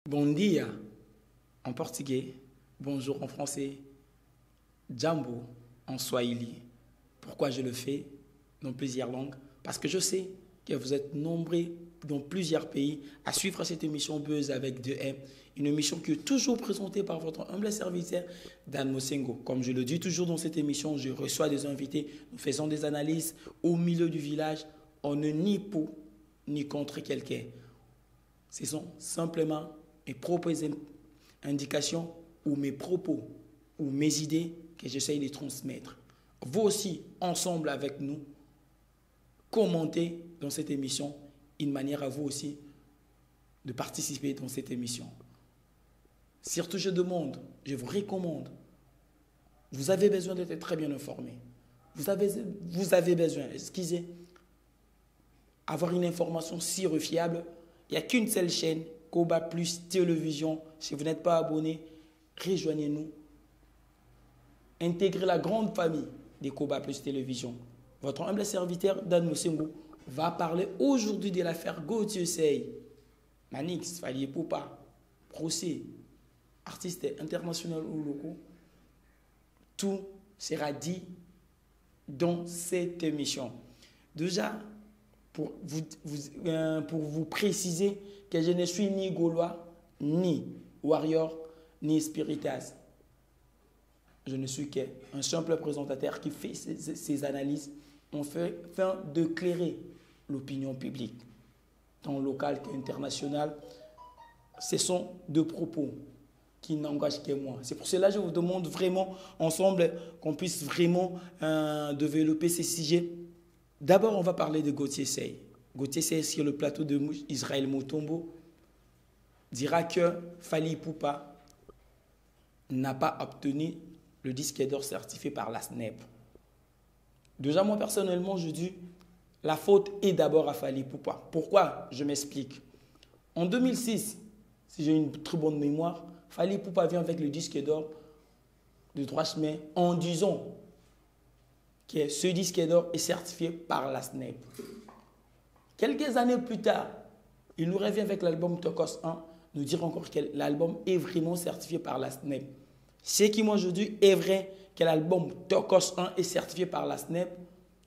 Bon dia en portugais, bonjour en français, jambo en swahili. Pourquoi je le fais dans plusieurs langues? Parce que je sais que vous êtes nombreux dans plusieurs pays à suivre cette émission Buzz avec 2M, une émission qui est toujours présentée par votre humble serviteur Dan Mosengo. Comme je le dis toujours dans cette émission, je reçois des invités, nous faisons des analyses au milieu du village, on ne nie pour ni contre quelqu'un. Ce sont simplement mes propres indications ou mes propos ou mes idées que j'essaye de transmettre. Vous aussi, ensemble avec nous, commentez dans cette émission, une manière à vous aussi de participer dans cette émission. Surtout, je demande, je vous recommande, vous avez besoin d'être très bien informé. Vous avez besoin, excusez, avoir une information sûre et fiable. Il n'y a qu'une seule chaîne, Koba Plus Télévision. Si vous n'êtes pas abonné, rejoignez-nous. Intégrez la grande famille des Koba Plus Télévision. Votre humble serviteur, Dan Mosengo, va parler aujourd'hui de l'affaire Gauthier Seye. Manix, Fally Ipupa, procès, artistes internationaux ou locaux. Tout sera dit dans cette émission. Déjà, pour vous préciser que je ne suis ni Gaulois, ni Warrior, ni Spiritas. Je ne suis qu'un simple présentateur qui fait ses analyses afin d'éclairer l'opinion publique, tant locale qu'internationale. Ce sont deux propos qui n'engagent que moi. C'est pour cela que je vous demande vraiment, ensemble, qu'on puisse vraiment développer ces sujets. D'abord, on va parler de Gauthier Seye. Gauthier Seye, sur le plateau de Israël Mutombo, dira que Fally Ipupa n'a pas obtenu le disque d'or certifié par la SNEP. Déjà, moi, personnellement, je dis la faute est d'abord à Fally Ipupa. Pourquoi? Je m'explique. En 2006, si j'ai une très bonne mémoire, Fally Ipupa vient avec le disque d'or de 3 chemins en disant que ce disque d'or est certifié par la SNEP. Quelques années plus tard, il nous revient avec l'album Tokos 1, nous dire encore que l'album est vraiment certifié par la SNEP. Ce qui, moi, je dis, est vrai que l'album Tokos 1 est certifié par la SNEP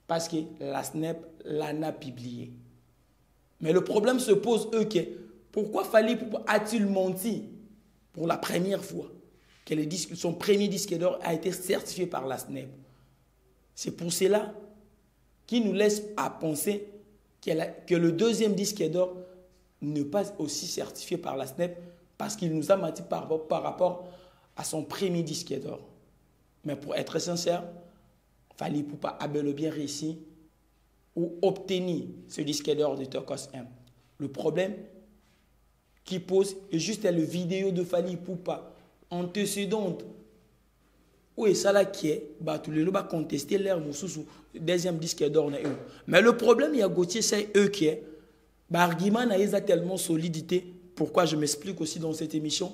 parce que la SNEP l'en a publié. Mais le problème se pose, que pourquoi Fally Ipupa a-t-il menti pour la première fois que son premier disque d'or a été certifié par la SNEP? C'est pour cela qu'il nous laisse à penser que le deuxième disque d'or n'est pas aussi certifié par la SNEP parce qu'il nous a menti par rapport à son premier disque d'or. Mais pour être sincère, Fally Ipupa a bel et bien réussi ou obtenu ce disque d'or de Tokos 1. Le problème qui pose est juste la vidéo de Fally Ipupa antécédente. Oui, ça là qui est, tous les gens vont contester l'air sous deuxième disque d'or. Mais le problème, il y a Gauthier Seye, qui est, l'argument a tellement solidité. Pourquoi je m'explique aussi dans cette émission.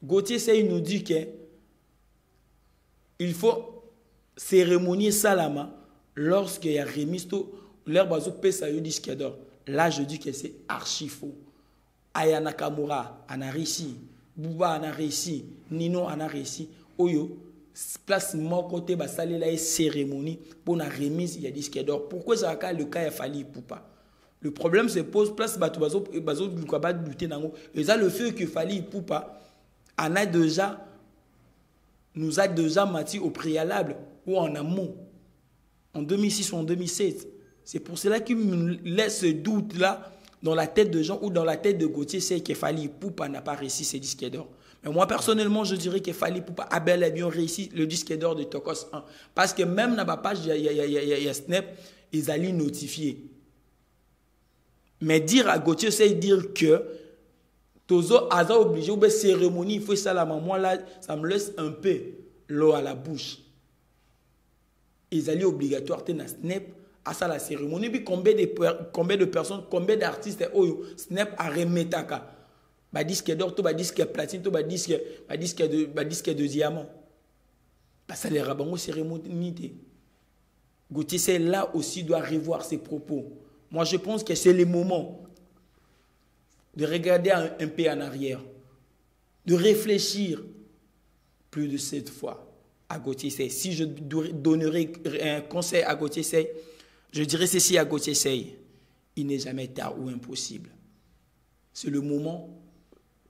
Gauthier Seye nous dit qu'il faut cérémonier Salama lorsqu'il y a remise l'air bazo pesa yo disque d'or. Là, je dis que c'est archi faux. Aya Nakamura en a réussi, Bouba en a réussi, Nino en a réussi. Oyo, place mon côté, salé la cérémonie pour la remise, il y a disque d'or. Pourquoi ça a le cas de Fally Ipupa? Le problème se pose, place bazo lutter nango. Et ça, le fait que Fally Ipupa nous a déjà menti au préalable ou en amont, en 2006 ou en 2007. C'est pour cela qu'il me laisse ce doute-là dans la tête de gens ou dans la tête de Gauthier Seye que Fally Ipupa n'a pas réussi ce disque d'or. Mais moi, personnellement, je dirais que Fally Ipupa a bel et bien réussi le disque d'or de Tokos 1. Parce que même dans ma page, il y a Snap, ils allaient notifier. Mais dire à Gauthier Seye, dire que Tozo a obligé ou cérémonie, il faut ça là, moi là, ça me laisse un peu l'eau à la bouche. Ils allaient obligatoire dans Snap à ça la cérémonie. Puis combien de personnes, combien d'artistes Snap a remetté à disque d'or, disque platine, disque de diamant. Ça les rabango cérémonie. Gauthier Seye là aussi doit revoir ses propos. Moi je pense que c'est le moment de regarder un peu en arrière, de réfléchir plus de 7 fois à Gauthier Seye. Si je donnerais un conseil à Gauthier Seye, je dirais ceci à Gauthier Seye: il n'est jamais tard ou impossible. C'est le moment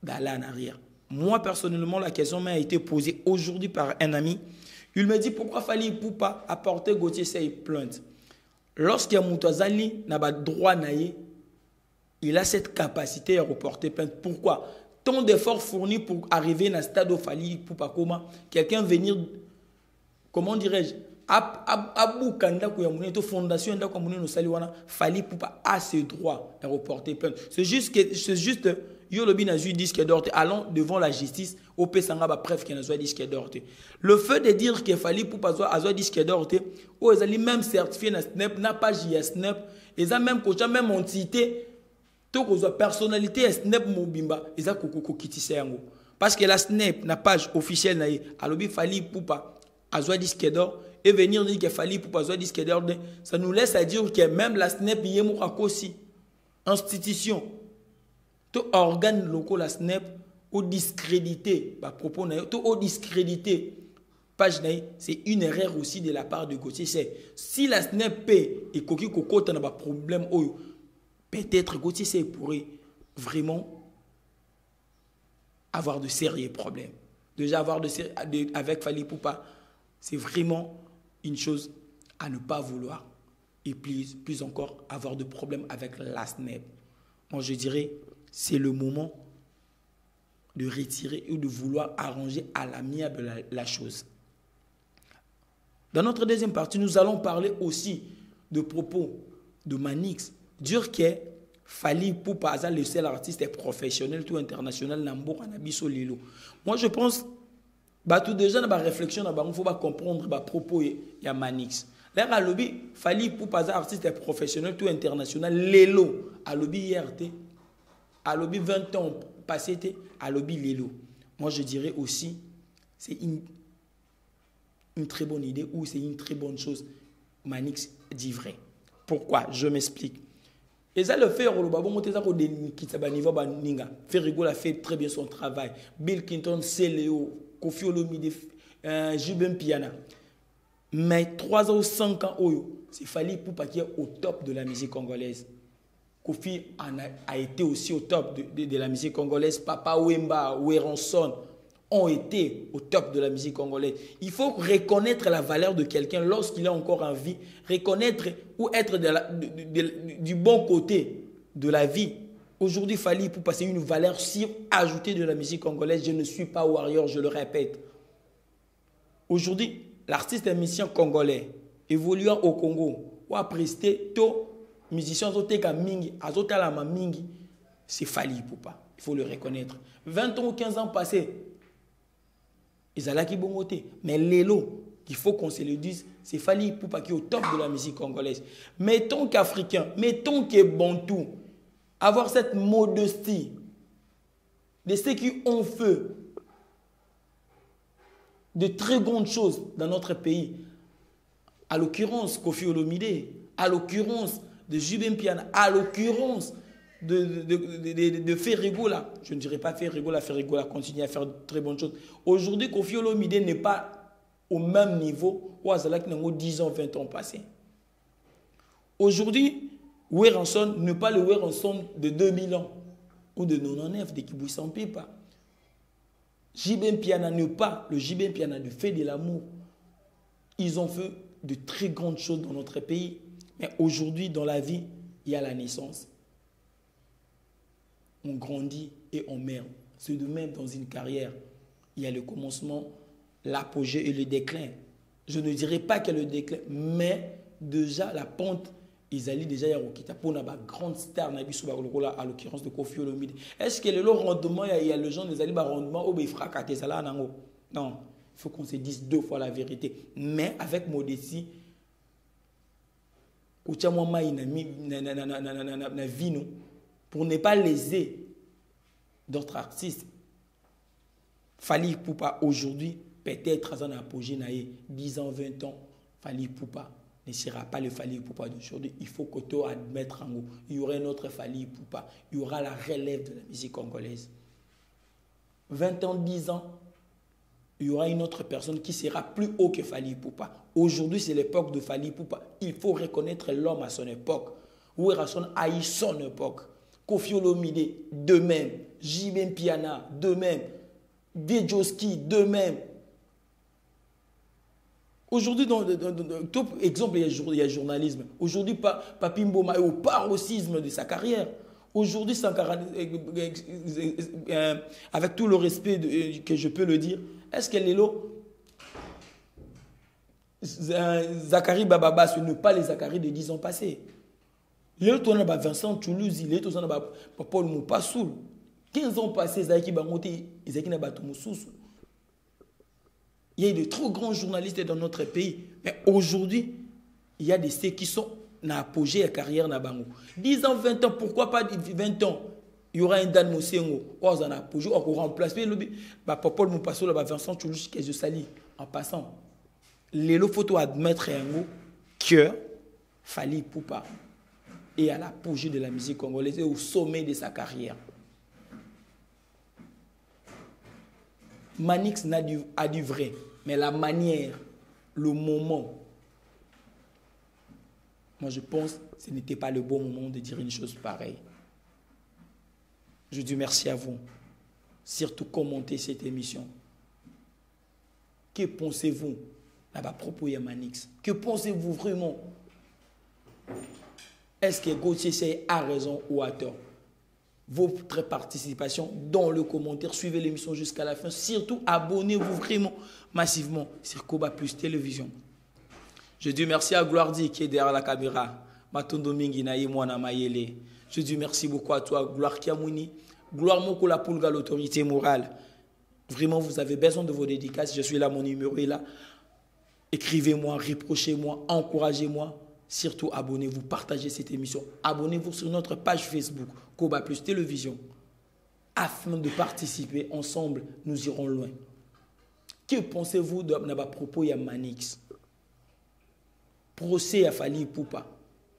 d'aller en arrière. Moi, personnellement, la question m'a été posée aujourd'hui par un ami. Il me dit pourquoi Fally Ipupa a porté Gauthier Seye plainte. Lorsqu'il y a Moutouazali n'a pas droit à naïe, il a cette capacité à reporter plainte. Pourquoi? Tant d'efforts fournis pour arriver dans le stade où Fally Ipupa, comment quelqu'un venir, comment dirais-je, Abou Kanda Kouyamoune, fondation Fally Ipupa a ce droit à reporter plainte. C'est juste Yolobi n'a eu disque d'or, allons devant la justice, au Pesanga ba preuve qu'il n'a pas disque d'or. Le fait de dire que Fally Ipupa a disque d'or, ou ils ont même certifié na Snap, n'a pas JS Snap, ils ont même coach, même entité, tout que personnalité Snap Mobimba, ils ont koko kitise yango. Parce que la Snap, na page officielle na alobi Fally Ipupa a disque d'or, et venir dire que Fally Ipupa a disque d'or, ça nous laisse à dire que même la Snap y est aussi institution. Tout organe local la SNEP ou discrédité à propos tout au discrédité page c'est une erreur aussi de la part de Gauthier Seye. Si la SNEP et Koki Koko n'a pas problème, peut-être Gauthier Seye pourrait vraiment avoir de sérieux problèmes. Déjà avoir avec Fally Ipupa, c'est vraiment une chose à ne pas vouloir, et plus encore avoir de problèmes avec la SNEP. Moi je dirais c'est le moment de retirer ou de vouloir arranger à l'amiable la chose. Dans notre deuxième partie, nous allons parler aussi de propos de Manix. Dire que Fally Ipupa, le seul artiste professionnel tout international, moi je pense tout déjà dans la réflexion, il faut comprendre les propos de Manix. Là, à l'objet, Fally Ipupa, artiste professionnel tout international, Lelo, à l'objet IRT. À l'objet 20 ans passé, à l'objet Lelo. Moi, je dirais aussi, c'est une très bonne idée ou c'est une très bonne chose. Manix dit vrai. Pourquoi? Je m'explique. Et ça le fait, Ferrigo a fait très bien son travail. Bill Clinton, Céléo, Kofi Olomide, Jubin Piana. Mais 3 ou 5 ans, c'est Fally Ipupa qui est au top de la musique congolaise. Kofi a été aussi au top de la musique congolaise. Papa Wemba, Weranson ont été au top de la musique congolaise. Il faut reconnaître la valeur de quelqu'un lorsqu'il est encore en vie. Reconnaître ou être du bon côté de la vie. Aujourd'hui, Fally Ipupa, c'est une valeur ajoutée de la musique congolaise. Je ne suis pas warrior, je le répète. Aujourd'hui, l'artiste et musicien congolais évoluant au Congo ou a presté tout musicien azoteka mingi, azotalama mingi, c'est Fally Ipupa. Il faut le reconnaître. 20 ans ou 15 ans passés, ils allaient qui bongoté. Mais Lelo, il faut qu'on se le dise, c'est Fally Ipupa qui est au top de la musique congolaise. Mettons qu'Africain, mettons que Bantou, avoir cette modestie de ceux qui ont fait de très grandes choses dans notre pays. À l'occurrence, Kofi Olomide, à l'occurrence de Jubin Piana, à l'occurrence de Ferrigo là. Je ne dirais pas Ferrigo là continue à faire de très bonnes choses. Aujourd'hui, Kofi Olomide n'est pas au même niveau où Azalak n'a 10 ans, 20 ans passés. Aujourd'hui, Weranson n'est pas le Weranson de 2000 ans ou de 99 de Kibouissan Pipa. Jubin Piana n'est pas le Jubin Piana du fait de l'amour. Ils ont fait de très grandes choses dans notre pays. Mais aujourd'hui, dans la vie, il y a la naissance. On grandit et on meurt. C'est de même dans une carrière. Il y a le commencement, l'apogée et le déclin. Je ne dirais pas qu'il y a le déclin, mais déjà la pente, ils allaient déjà pour une grande star, à l'occurrence de Kofi Olomide. Est-ce que le rendement, il y a le genre des rendement où il fera non, il faut qu'on se dise 2 fois la vérité. Mais avec modestie, pour ne pas léser d'autres artistes. Fally Ipupa aujourd'hui, peut-être à un apogée, 10 ans, 20 ans, Fally Ipupa ne sera pas le Fally Ipupa d'aujourd'hui. Il faut que tu admettes en haut. Il y aura un autre Fally Ipupa. Il y aura la relève de la musique congolaise. 20 ans, 10 ans, il y aura une autre personne qui sera plus haut que Fally Ipupa. Aujourd'hui, c'est l'époque de Fally Ipupa. Il faut reconnaître l'homme à son époque. Ouerason a eu son époque. Koffi Olomide, de même. J.B. Piana, de même. Djoski, de même. Aujourd'hui, top exemple, il y a journalisme. Aujourd'hui, Papi Mboma est au paroxysme de sa carrière. Aujourd'hui, avec tout le respect que je peux le dire, est-ce que Lelo, Zachary Bababa, ce n'est pas les Zachary de 10 ans passés. Il y a Vincent Toulouse, il y a Paul Moupassoul. 15 ans passés, Zaki Bangote, Zaki Nabatumoussous. Il y a de trop grands journalistes dans notre pays. Mais aujourd'hui, il y a des ceux qui sont dans l'apogée de la carrière na bango. 10 ans, 20 ans, pourquoi pas 20 ans? Il y aura un Dan Mosengo, on a apogée, on remplace Paul Moupassoul, Vincent Toulouse, que je salue en passant. Les photos admettre que Fally Ipupa est à l'apogée de la musique congolaise et au sommet de sa carrière. Manix a du vrai, mais la manière, le moment, moi je pense que ce n'était pas le bon moment de dire une chose pareille. Je dis merci à vous. Surtout commentez cette émission. Que pensez-vous à propos de Manix? Que pensez-vous vraiment? Est-ce que Gauthier Seye a raison ou a tort? Votre participation dans le commentaire, suivez l'émission jusqu'à la fin. Surtout, abonnez-vous vraiment massivement sur Koba Plus Télévision. Je dis merci à Gloire-Di qui est derrière la caméra. Matondo Mingi Naï Mwana Mayele. Je dis merci beaucoup à toi, Gloire Kiamouni. Gloire Mokola Poulga, l'autorité morale. Vraiment, vous avez besoin de vos dédicaces. Je suis là, mon numéro est là. Écrivez-moi, reprochez-moi, encouragez-moi. Surtout, abonnez-vous, partagez cette émission. Abonnez-vous sur notre page Facebook, Koba Plus Télévision, afin de participer ensemble. Nous irons loin. Que pensez-vous de ma propos à Manix? Procès à Fally Ipupa.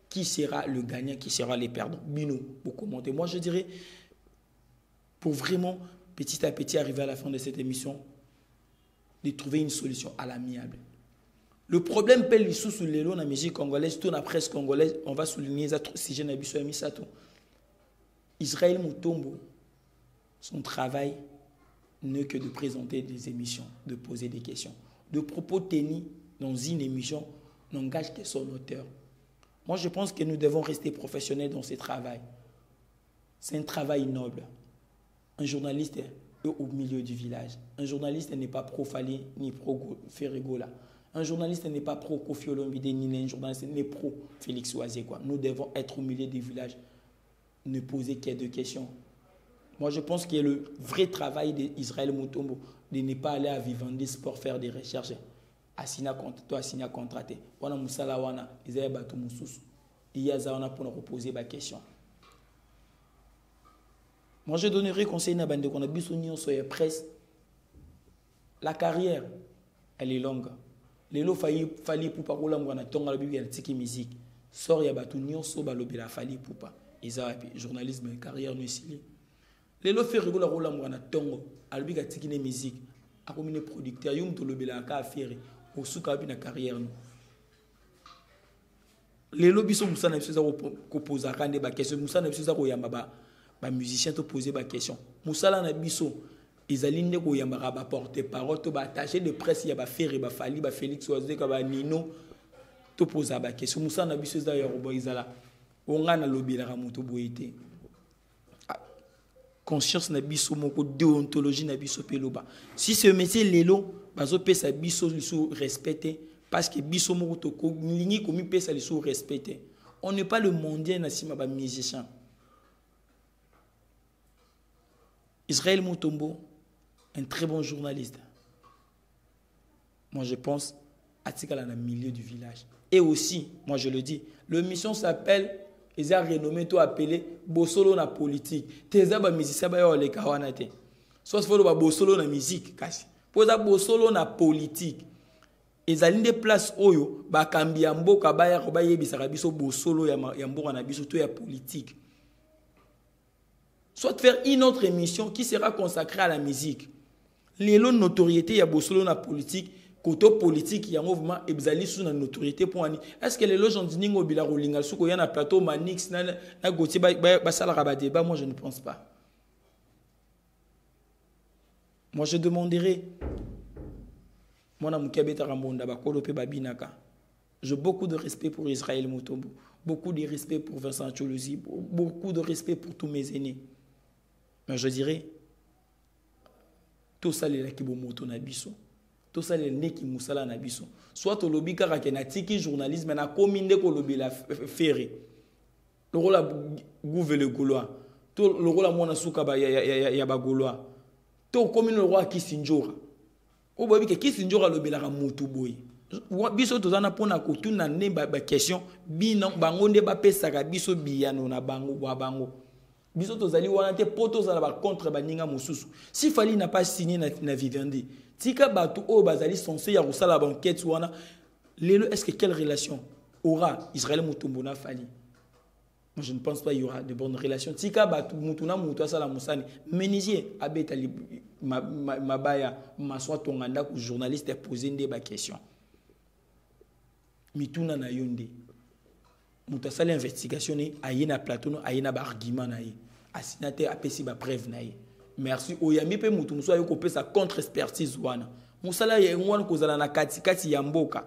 Qui sera le gagnant, qui sera les perdants? Bino, vous commentez. Moi, je dirais, pour vraiment, petit à petit, arriver à la fin de cette émission, de trouver une solution à l'amiable. Le problème peut sous les lots dans la musique congolaise, tout la presse congolaise, on va souligner ça si je n'ai pas mis ça tout. Israël Mutombo, son travail n'est que de présenter des émissions, de poser des questions. De propos tenus dans une émission n'engage que son auteur. Moi, je pense que nous devons rester professionnels dans ce travail. C'est un travail noble. Un journaliste est au milieu du village. Un journaliste n'est pas pro-Fally ni pro-Ferregola. Un journaliste n'est pas pro-Koffi Olomide, ni un journaliste n'est pro-Félix Ouazé. Nous devons être au milieu du village, ne poser que deux questions. Moi, je pense que le vrai travail d'Israël Mutombo, de ne pas aller à Vivendi pour faire des recherches. Asina contraté. Wana musala wana, Isaïe Batou Moussous. Il y a ça pour poser des questions. Moi, je donnerai conseil à Bande qu'on a besoin sur la presse. La carrière, elle est longue. Lelo Fally Ipupa kola mwana tonga la bibi ya tiki musique. Sort ya batu nyonso balobela Fally Ipupa. Eza journalisme carrière no isili. Lelo Ferregola kola mwana tongo albi ka tiki ne musique. Akomine producteur yum to lobela ka affaire osuka bi na carrière no. Lelo biso musana biso za ko poser kande ba question musana biso za ko yamba ba musicien to poser ba question. Musala na biso ils alignent ko yamba ba porter parole to ba attaché de presse ya ba Ferre ba Fally ba Félix Ouazé ka ba Nino to poser ba question musana biso za ya robo izala onga na lobela ka muto boité conscience na biso moko déontologie na biso peloba si ce métier lelo bazo pesa biso liso respecté parce que biso moko to ko lingi komi pesa liso respecté on n'est pas le mondial na sima ba musicien. Israël Mutombo, un très bon journaliste. Moi, je pense à Tikala dans le milieu du village. Et aussi, moi je le dis, l'émission s'appelle, ils ont renommé tout appelé Bosolo na politique. Teza ba musicien ba yo le kawanate. Soit faut ba Bosolo na musique kasi. Poza Bosolo na politique. ezali nde place oyo bakambi ya mboka baya ko bayebisaka biso bosolo ya mboka na biso to ya politique. Soit faire une autre émission qui sera consacrée à la musique. Lelo notoriété ya bosolo na politique, koto politique ya mouvement ebzali sous na notoriété pour ani. Est-ce que lelo gens ningo bila rolinga suko ya na plateau Manix na Gauthier ba sala ba débat? Moi je ne pense pas. Moi je demanderai j'ai beaucoup de respect pour Israël Mutombo, beaucoup de respect pour Vincent Cholozi, beaucoup de respect pour tous mes aînés. Mais je dirais, tout ça, les Kibomoto Nabiso, tout ça, les Neki Moussala Nabiso, soit au lobby Karakenatiki, journalisme, mais na commune de Kolobi la ferré. Le rôle à Gouve le Gaulois, le rôle à Monasuka Yaba Gaulois, tout commune le roi Kisinjora. O bobi ke Kisinjora lobelaka mutu boy biso tozana pona kotuna ne ba question bino bango nde bapesaka biso biyano na bango bwa bango biso tozali wana te poto zala ba contre baninga mosusu si fali n'a pas signé na Vivendi tika batu o bazali censé ya kusala ba enquête wana lelo est-ce que quelle relation aura Israël Mutombo na Fali? Moi, je ne pense pas qu'il y aura de bonnes relations. Tika batu mutuna mutua sala musani menisier abetali mabaya maswa tonganda ku journaliste poser des questions. Mituna na yonde. Muta sala investigation ni ayena plateau ayena ba argument na ye. Asinate apesi ba preuve na ye. Merci oyami pe mutu muso ayoko pesa contre expertise wana. Musala ye ngwana kozala na kati ya mboka.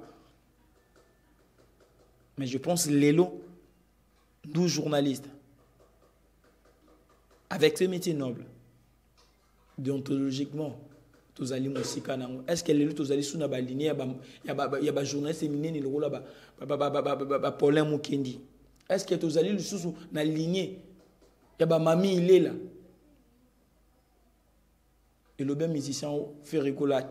Mais je pense lelo 12 journalistes, avec ce métier noble, déontologiquement, tous allez musika nango. Est-ce que les tous allez sous na ba ligne ya ba journaliste féminin ni le rôle ba Paulin Mukendi. Est-ce que tous allez sous na ligne ya ba mami il est là. Et le bien musicien fait rigoler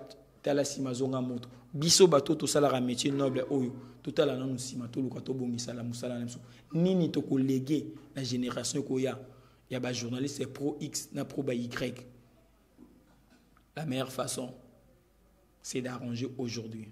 tala simazonga moto. Biso bato to sala métier noble oyo. Tout à l'heure, nous sommes tous les gens Nini to collègue la génération koya. Il y a des journalistes pro X, na pro Y. La meilleure façon, c'est d'arranger aujourd'hui.